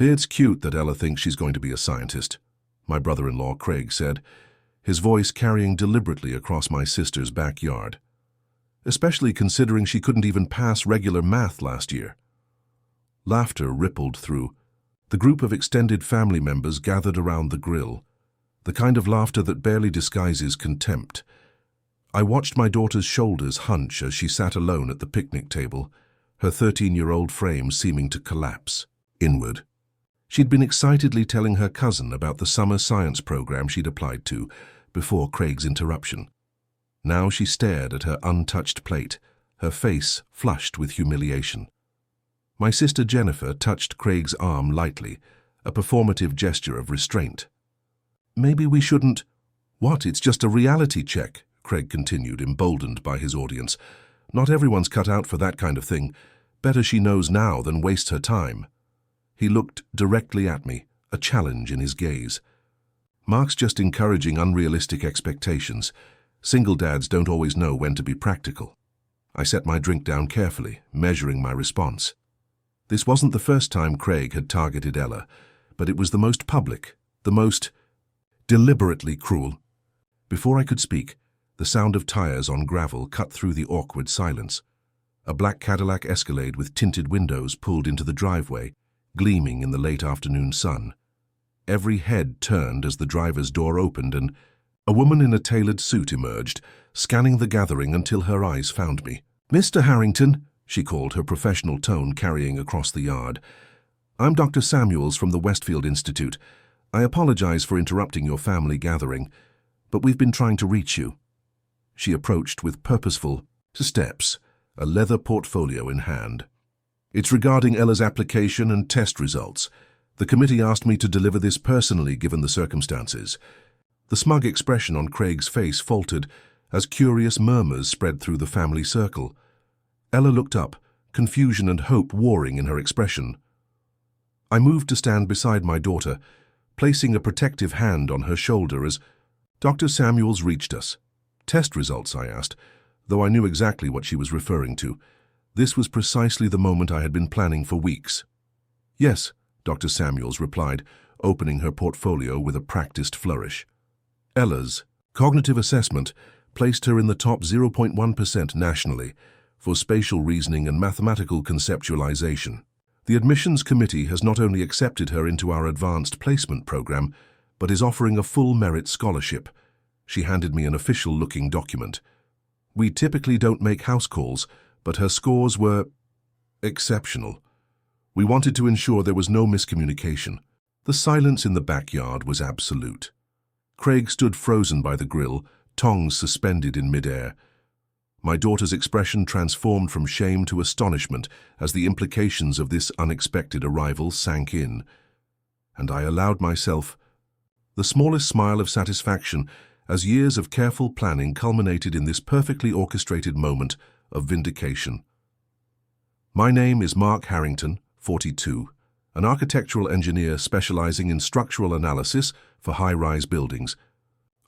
"It's cute that Ella thinks she's going to be a scientist," my brother-in-law Craig said, his voice carrying deliberately across my sister's backyard. "Especially considering she couldn't even pass regular math last year." Laughter rippled through. The group of extended family members gathered around the grill, the kind of laughter that barely disguises contempt. I watched my daughter's shoulders hunch as she sat alone at the picnic table, her 13-year-old frame seeming to collapse inward. She'd been excitedly telling her cousin about the summer science program she'd applied to before Craig's interruption. Now she stared at her untouched plate, her face flushed with humiliation. My sister Jennifer touched Craig's arm lightly, a performative gesture of restraint. "Maybe we shouldn't—" "What? It's just a reality check," Craig continued, emboldened by his audience. "Not everyone's cut out for that kind of thing. Better she knows now than waste her time." He looked directly at me, a challenge in his gaze. "Mark's just encouraging unrealistic expectations. Single dads don't always know when to be practical." I set my drink down carefully, measuring my response. This wasn't the first time Craig had targeted Ella, but it was the most public, the most deliberately cruel. Before I could speak, the sound of tires on gravel cut through the awkward silence. A black Cadillac Escalade with tinted windows pulled into the driveway, gleaming in the late afternoon sun. Every head turned as the driver's door opened and a woman in a tailored suit emerged, scanning the gathering until her eyes found me. "Mr. Harrington," she called, her professional tone carrying across the yard. "I'm Dr. Samuels from the Westfield Institute. I apologize for interrupting your family gathering, but we've been trying to reach you." She approached with purposeful steps, a leather portfolio in hand. "It's regarding Ella's application and test results. The committee asked me to deliver this personally given the circumstances." The smug expression on Craig's face faltered as curious murmurs spread through the family circle. Ella looked up, confusion and hope warring in her expression. I moved to stand beside my daughter, placing a protective hand on her shoulder as Dr. Samuels reached us. "Test results?" I asked, though I knew exactly what she was referring to. This was precisely the moment I had been planning for weeks. "Yes," Dr. Samuels replied, opening her portfolio with a practiced flourish. Ella's cognitive assessment placed her in the top 0.1% nationally for spatial reasoning and mathematical conceptualization. The admissions committee has not only accepted her into our advanced placement program, but is offering a full merit scholarship. She handed me an official-looking document. We typically don't make house calls, but her scores were exceptional. We wanted to ensure there was no miscommunication. The silence in the backyard was absolute. Craig stood frozen by the grill, tongs suspended in midair. My daughter's expression transformed from shame to astonishment as the implications of this unexpected arrival sank in. And I allowed myself the smallest smile of satisfaction as years of careful planning culminated in this perfectly orchestrated moment of vindication. My name is Mark Harrington, 42, an architectural engineer specializing in structural analysis for high-rise buildings.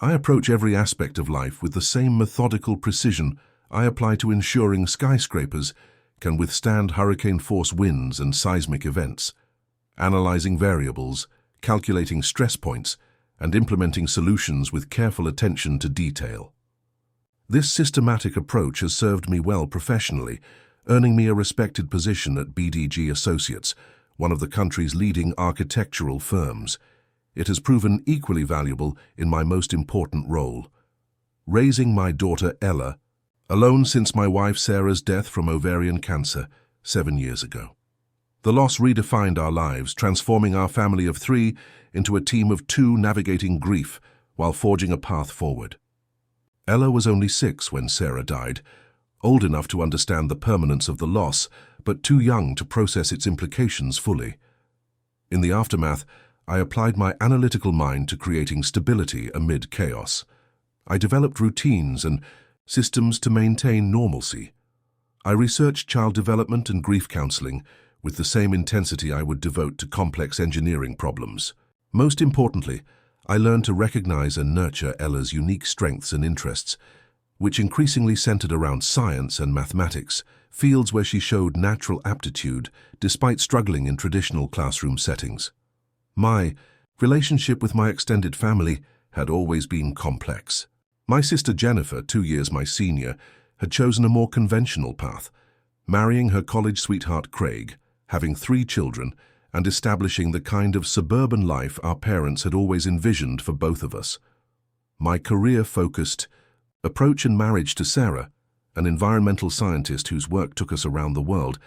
I approach every aspect of life with the same methodical precision I apply to ensuring skyscrapers can withstand hurricane-force winds and seismic events, analyzing variables, calculating stress points, and implementing solutions with careful attention to detail. This systematic approach has served me well professionally, earning me a respected position at BDG Associates, one of the country's leading architectural firms. It has proven equally valuable in my most important role, raising my daughter Ella, alone since my wife Sarah's death from ovarian cancer 7 years ago. The loss redefined our lives, transforming our family of 3 into a team of 2 navigating grief while forging a path forward. Ella was only 6 when Sarah died, old enough to understand the permanence of the loss, but too young to process its implications fully. In the aftermath, I applied my analytical mind to creating stability amid chaos. I developed routines and systems to maintain normalcy. I researched child development and grief counseling with the same intensity I would devote to complex engineering problems. Most importantly, I learned to recognize and nurture Ella's unique strengths and interests. which increasingly centered around science and mathematics, fields where she showed natural aptitude despite struggling in traditional classroom settings. My relationship with my extended family had always been complex. My sister Jennifer, 2 years my senior, had chosen a more conventional path, marrying her college sweetheart Craig, having 3 children, and establishing the kind of suburban life our parents had always envisioned for both of us. My career-focused approach and marriage to Sarah, an environmental scientist whose work took us around the world,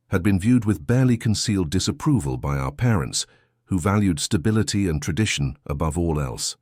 had been viewed with barely concealed disapproval by our parents, who valued stability and tradition above all else.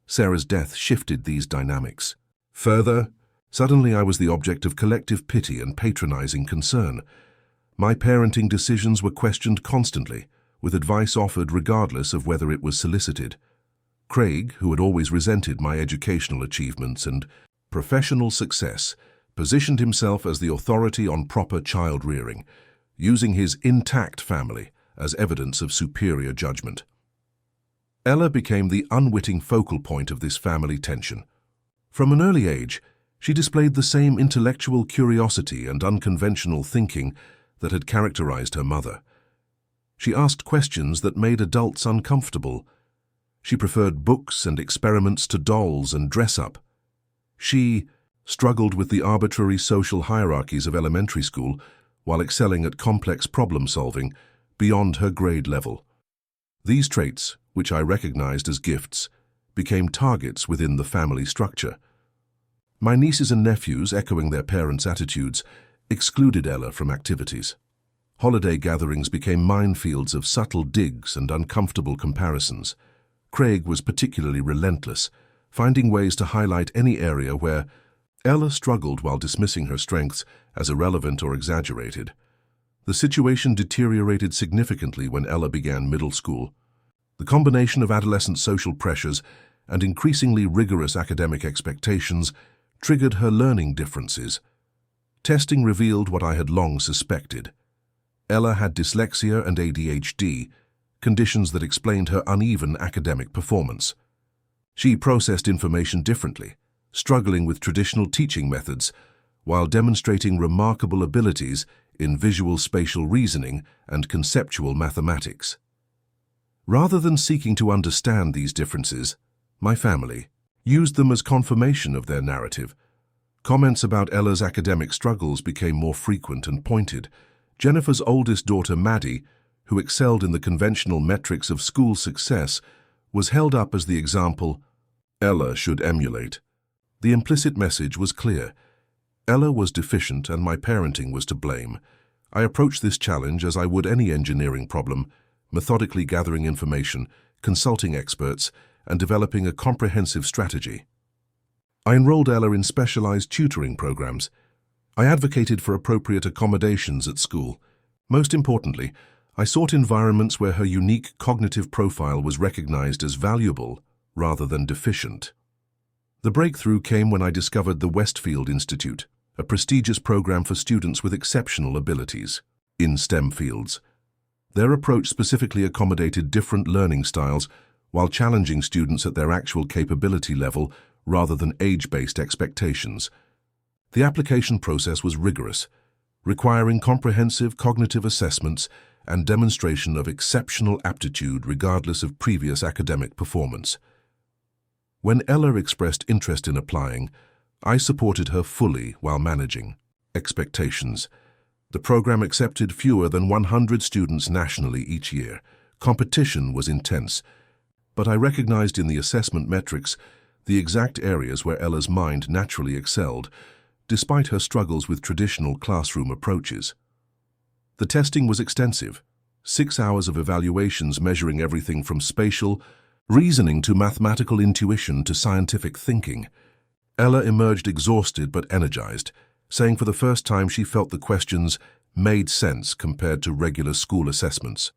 Sarah's death shifted these dynamics. Further, suddenly I was the object of collective pity and patronizing concern. My parenting decisions were questioned constantly, with advice offered regardless of whether it was solicited. Craig, who had always resented my educational achievements and professional success, positioned himself as the authority on proper child rearing, using his intact family as evidence of superior judgment. Ella became the unwitting focal point of this family tension. From an early age, she displayed the same intellectual curiosity and unconventional thinking that had characterized her mother. She asked questions that made adults uncomfortable. She preferred books and experiments to dolls and dress-up. She struggled with the arbitrary social hierarchies of elementary school while excelling at complex problem-solving beyond her grade level. These traits, which I recognized as gifts, became targets within the family structure. My nieces and nephews, echoing their parents' attitudes, excluded Ella from activities. Holiday gatherings became minefields of subtle digs and uncomfortable comparisons. Craig was particularly relentless, finding ways to highlight any area where Ella struggled while dismissing her strengths as irrelevant or exaggerated. The situation deteriorated significantly when Ella began middle school. The combination of adolescent social pressures and increasingly rigorous academic expectations triggered her learning differences. Testing revealed what I had long suspected. Ella had dyslexia and ADHD, conditions that explained her uneven academic performance. She processed information differently, struggling with traditional teaching methods, while demonstrating remarkable abilities in visual spatial reasoning and conceptual mathematics. Rather than seeking to understand these differences, my family used them as confirmation of their narrative. Comments about Ella's academic struggles became more frequent and pointed. Jennifer's oldest daughter, Maddie, who excelled in the conventional metrics of school success, was held up as the example Ella should emulate. The implicit message was clear. Ella was deficient and my parenting was to blame. I approached this challenge as I would any engineering problem, methodically gathering information, consulting experts, and developing a comprehensive strategy. I enrolled Ella in specialized tutoring programs. I advocated for appropriate accommodations at school. Most importantly, I sought environments where her unique cognitive profile was recognized as valuable rather than deficient. The breakthrough came when I discovered the Westfield Institute, a prestigious program for students with exceptional abilities in STEM fields. Their approach specifically accommodated different learning styles while challenging students at their actual capability level rather than age-based expectations. The application process was rigorous, requiring comprehensive cognitive assessments and demonstration of exceptional aptitude regardless of previous academic performance. When Ella expressed interest in applying, I supported her fully while managing expectations. The program accepted fewer than 100 students nationally each year. Competition was intense, but I recognized in the assessment metrics the exact areas where Ella's mind naturally excelled, despite her struggles with traditional classroom approaches. The testing was extensive, 6 hours of evaluations measuring everything from spatial reasoning to mathematical intuition to scientific thinking. Ella emerged exhausted but energized, saying for the first time she felt the questions made sense compared to regular school assessments.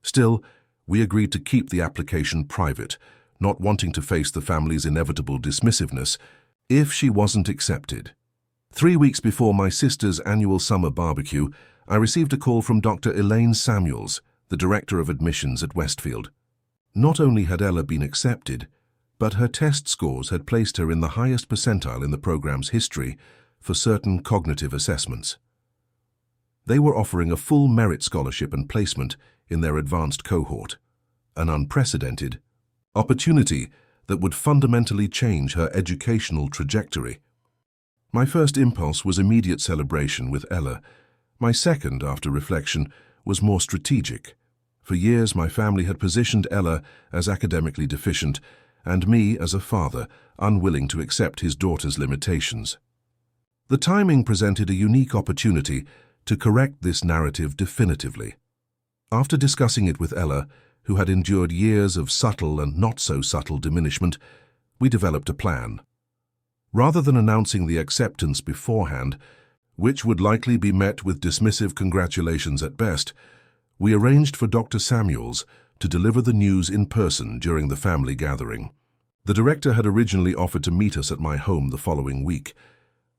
Still, we agreed to keep the application private, not wanting to face the family's inevitable dismissiveness if she wasn't accepted. 3 weeks before my sister's annual summer barbecue, I received a call from Dr. Elaine Samuels, the director of admissions at Westfield. Not only had Ella been accepted, but her test scores had placed her in the highest percentile in the program's history for certain cognitive assessments. They were offering a full merit scholarship and placement in their advanced cohort, an unprecedented opportunity that would fundamentally change her educational trajectory. My first impulse was immediate celebration with Ella. My second, after reflection, was more strategic. For years, my family had positioned Ella as academically deficient, and me as a father, unwilling to accept his daughter's limitations. The timing presented a unique opportunity to correct this narrative definitively. After discussing it with Ella, who had endured years of subtle and not-so-subtle diminishment, we developed a plan. Rather than announcing the acceptance beforehand, which would likely be met with dismissive congratulations at best, we arranged for Dr. Samuels to deliver the news in person during the family gathering. The director had originally offered to meet us at my home the following week,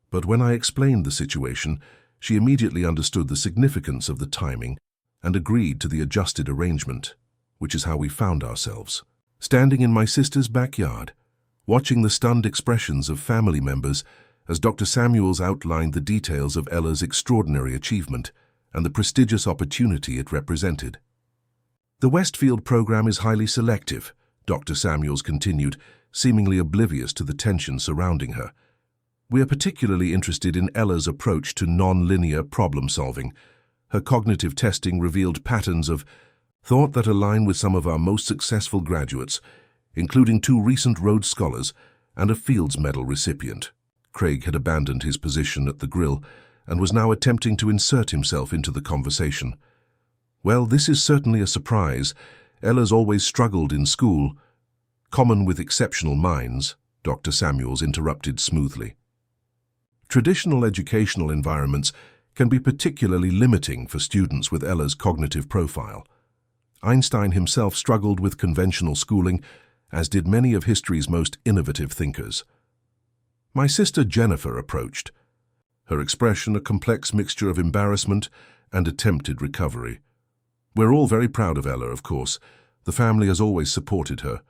but when I explained the situation, she immediately understood the significance of the timing and agreed to the adjusted arrangement, which is how we found ourselves, standing in my sister's backyard, watching the stunned expressions of family members as Dr. Samuels outlined the details of Ella's extraordinary achievement and the prestigious opportunity it represented. The Westfield program is highly selective, Dr. Samuels continued, seemingly oblivious to the tension surrounding her. We are particularly interested in Ella's approach to non-linear problem-solving. Her cognitive testing revealed patterns of thought that align with some of our most successful graduates, including 2 recent Rhodes Scholars and a Fields Medal recipient. Craig had abandoned his position at the grill and was now attempting to insert himself into the conversation. Well, this is certainly a surprise. Ella's always struggled in school. Common with exceptional minds, Dr. Samuels interrupted smoothly. Traditional educational environments can be particularly limiting for students with Ella's cognitive profile. Einstein himself struggled with conventional schooling, as did many of history's most innovative thinkers. My sister Jennifer approached, her expression a complex mixture of embarrassment and attempted recovery. We're all very proud of Ella, of course. The family has always supported her.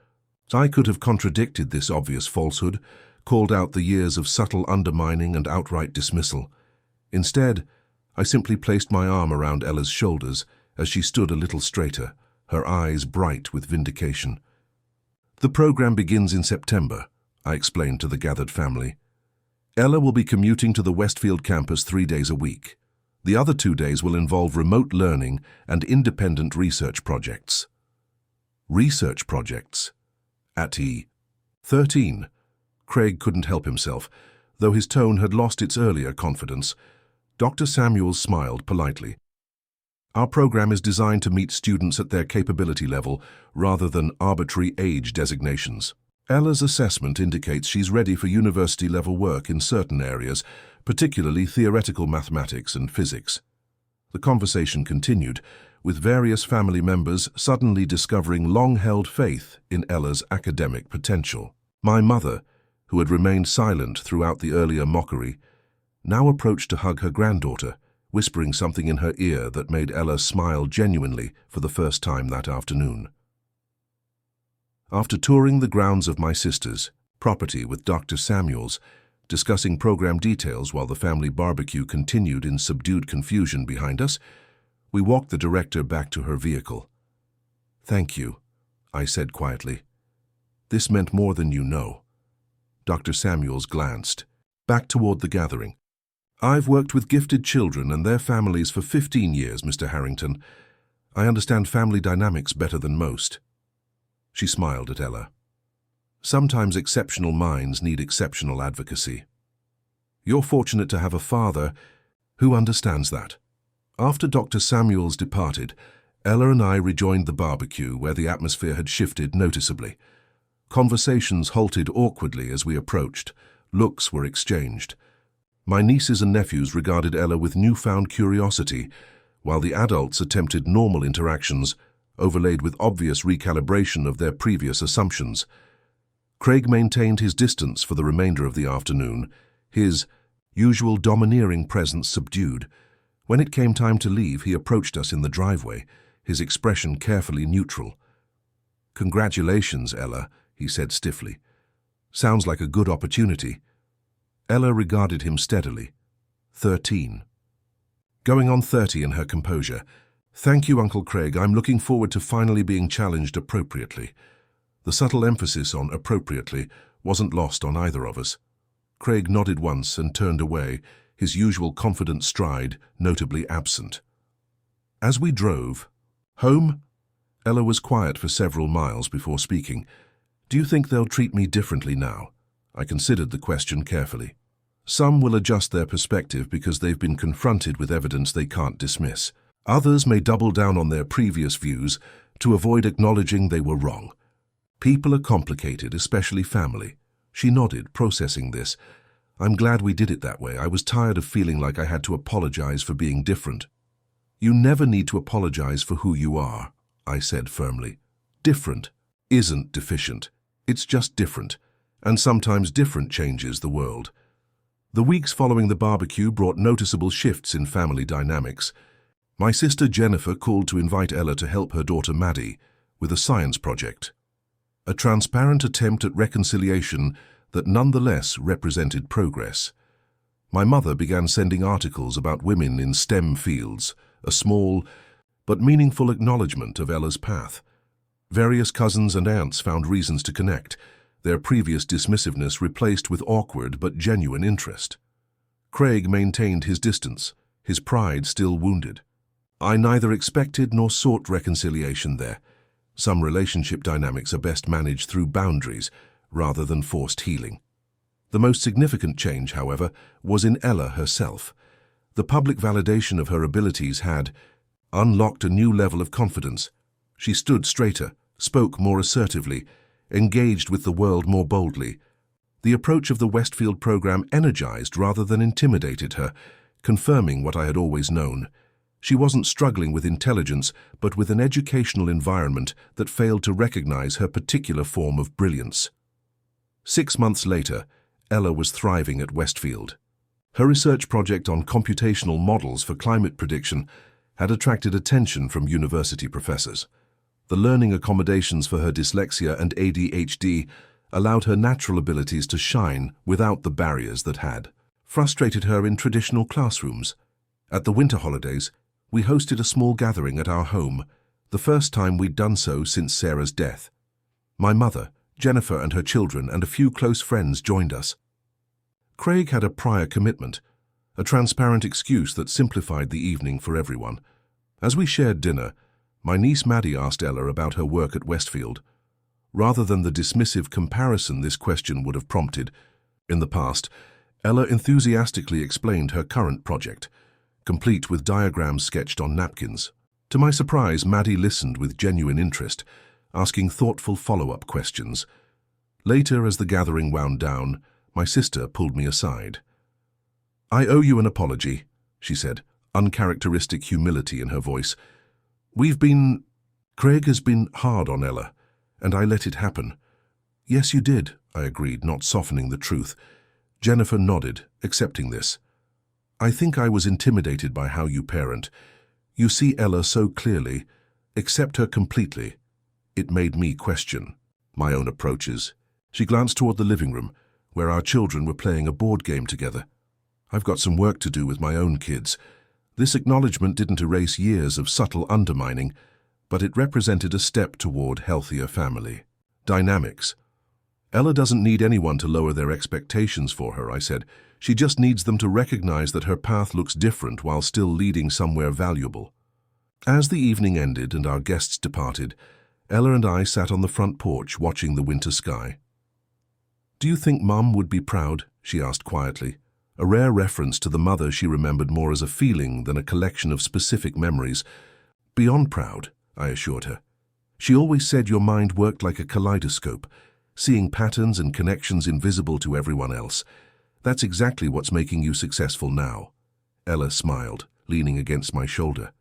I could have contradicted this obvious falsehood, called out the years of subtle undermining and outright dismissal. Instead, I simply placed my arm around Ella's shoulders as she stood a little straighter, her eyes bright with vindication. The program begins in September, I explained to the gathered family. Ella will be commuting to the Westfield campus 3 days a week. The other 2 days will involve remote learning and independent research projects. Research projects? At E13, Craig couldn't help himself, though his tone had lost its earlier confidence. Dr. Samuels smiled politely. Our program is designed to meet students at their capability level rather than arbitrary age designations. Ella's assessment indicates she's ready for university-level work in certain areas, particularly theoretical mathematics and physics. The conversation continued, with various family members suddenly discovering long-held faith in Ella's academic potential. My mother, who had remained silent throughout the earlier mockery, now approached to hug her granddaughter, whispering something in her ear that made Ella smile genuinely for the first time that afternoon. After touring the grounds of my sister's property with Dr. Samuels, discussing program details while the family barbecue continued in subdued confusion behind us, we walked the director back to her vehicle. "Thank you," I said quietly. "This meant more than you know." Dr. Samuels glanced back toward the gathering. "I've worked with gifted children and their families for 15 years, Mr. Harrington. I understand family dynamics better than most." She smiled at Ella. "Sometimes exceptional minds need exceptional advocacy. You're fortunate to have a father who understands that." After Dr. Samuels departed, Ella and I rejoined the barbecue where the atmosphere had shifted noticeably. Conversations halted awkwardly as we approached. Looks were exchanged. My nieces and nephews regarded Ella with newfound curiosity, while the adults attempted normal interactions, overlaid with obvious recalibration of their previous assumptions. Craig maintained his distance for the remainder of the afternoon, his usual domineering presence subdued. When it came time to leave, he approached us in the driveway, his expression carefully neutral. "Congratulations, Ella. he said stiffly. Sounds like a good opportunity. Ella regarded him steadily. 13. Going on 30 in her composure. Thank you, Uncle Craig. I'm looking forward to finally being challenged appropriately. The subtle emphasis on appropriately wasn't lost on either of us. Craig nodded once and turned away, his usual confident stride notably absent. As we drove home, Ella was quiet for several miles before speaking. Do you think they'll treat me differently now? I considered the question carefully. Some will adjust their perspective because they've been confronted with evidence they can't dismiss. Others may double down on their previous views to avoid acknowledging they were wrong. People are complicated, especially family. She nodded, processing this. I'm glad we did it that way. I was tired of feeling like I had to apologize for being different. You never need to apologize for who you are, I said firmly. Different isn't deficient. It's just different, and sometimes different changes the world. The weeks following the barbecue brought noticeable shifts in family dynamics. My sister Jennifer called to invite Ella to help her daughter Maddie with a science project. A transparent attempt at reconciliation that nonetheless represented progress. My mother began sending articles about women in STEM fields, a small but meaningful acknowledgement of Ella's path. Various cousins and aunts found reasons to connect, their previous dismissiveness replaced with awkward but genuine interest. Craig maintained his distance, his pride still wounded. I neither expected nor sought reconciliation there. Some relationship dynamics are best managed through boundaries rather than forced healing. The most significant change, however, was in Ella herself. The public validation of her abilities had unlocked a new level of confidence. She stood straighter, spoke more assertively, engaged with the world more boldly. The approach of the Westfield program energized rather than intimidated her, confirming what I had always known. She wasn't struggling with intelligence, but with an educational environment that failed to recognize her particular form of brilliance. 6 months later, Ella was thriving at Westfield. Her research project on computational models for climate prediction had attracted attention from university professors. The learning accommodations for her dyslexia and ADHD allowed her natural abilities to shine without the barriers that had frustrated her in traditional classrooms. At the winter holidays, we hosted a small gathering at our home, the first time we'd done so since Sarah's death. My mother, Jennifer, and her children and a few close friends joined us. Craig had a prior commitment, a transparent excuse that simplified the evening for everyone. As we shared dinner, my niece Maddie asked Ella about her work at Westfield. Rather than the dismissive comparison this question would have prompted, in the past, Ella enthusiastically explained her current project, complete with diagrams sketched on napkins. To my surprise, Maddie listened with genuine interest, asking thoughtful follow-up questions. Later, as the gathering wound down, my sister pulled me aside. I owe you an apology, she said, uncharacteristic humility in her voice. Craig has been hard on Ella, and I let it happen. Yes, you did, I agreed, not softening the truth. Jennifer nodded, accepting this. I think I was intimidated by how you parent. You see Ella so clearly, accept her completely. It made me question my own approaches. She glanced toward the living room, where our children were playing a board game together. I've got some work to do with my own kids. This acknowledgement didn't erase years of subtle undermining, but it represented a step toward healthier family dynamics. Ella doesn't need anyone to lower their expectations for her, I said. She just needs them to recognize that her path looks different while still leading somewhere valuable. As the evening ended and our guests departed, Ella and I sat on the front porch watching the winter sky. Do you think Mum would be proud? She asked quietly, a rare reference to the mother she remembered more as a feeling than a collection of specific memories. Beyond proud, I assured her. She always said your mind worked like a kaleidoscope, seeing patterns and connections invisible to everyone else. That's exactly what's making you successful now. Ella smiled, leaning against my shoulder.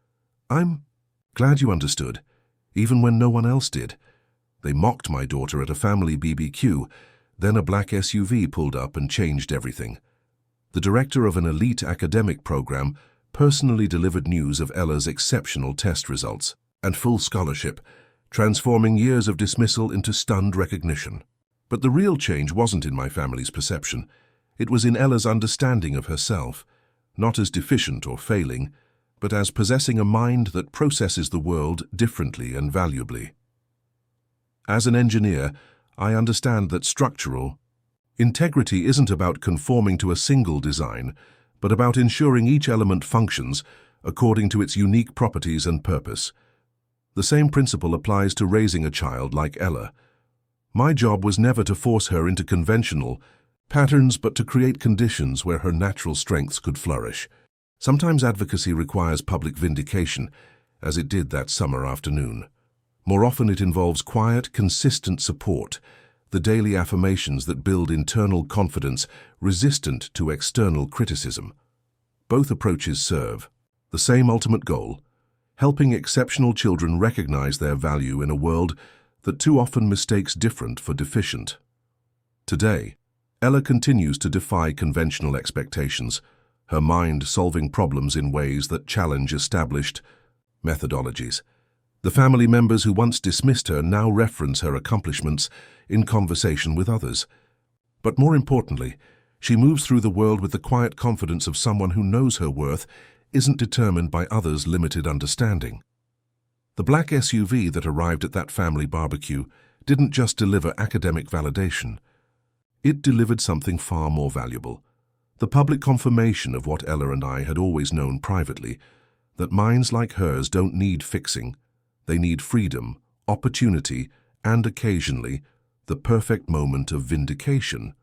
I'm glad you understood, even when no one else did. They mocked my daughter at a family BBQ, then a black SUV pulled up and changed everything. The director of an elite academic program personally delivered news of Ella's exceptional test results and full scholarship, transforming years of dismissal into stunned recognition. But the real change wasn't in my family's perception. It was in Ella's understanding of herself, not as deficient or failing, but as possessing a mind that processes the world differently and valuably. As an engineer, I understand that structural integrity isn't about conforming to a single design, but about ensuring each element functions according to its unique properties and purpose. The same principle applies to raising a child like Ella. My job was never to force her into conventional patterns, but to create conditions where her natural strengths could flourish. Sometimes advocacy requires public vindication, as it did that summer afternoon. More often it involves quiet, consistent support, the daily affirmations that build internal confidence resistant to external criticism. Both approaches serve the same ultimate goal: helping exceptional children recognize their value in a world that too often mistakes different for deficient. Today, Ella continues to defy conventional expectations, her mind solving problems in ways that challenge established methodologies. The family members who once dismissed her now reference her accomplishments in conversation with others. But more importantly, she moves through the world with the quiet confidence of someone who knows her worth isn't determined by others' limited understanding. The black SUV that arrived at that family barbecue didn't just deliver academic validation. It delivered something far more valuable: the public confirmation of what Ella and I had always known privately, that minds like hers don't need fixing. They need freedom, opportunity, and occasionally, the perfect moment of vindication.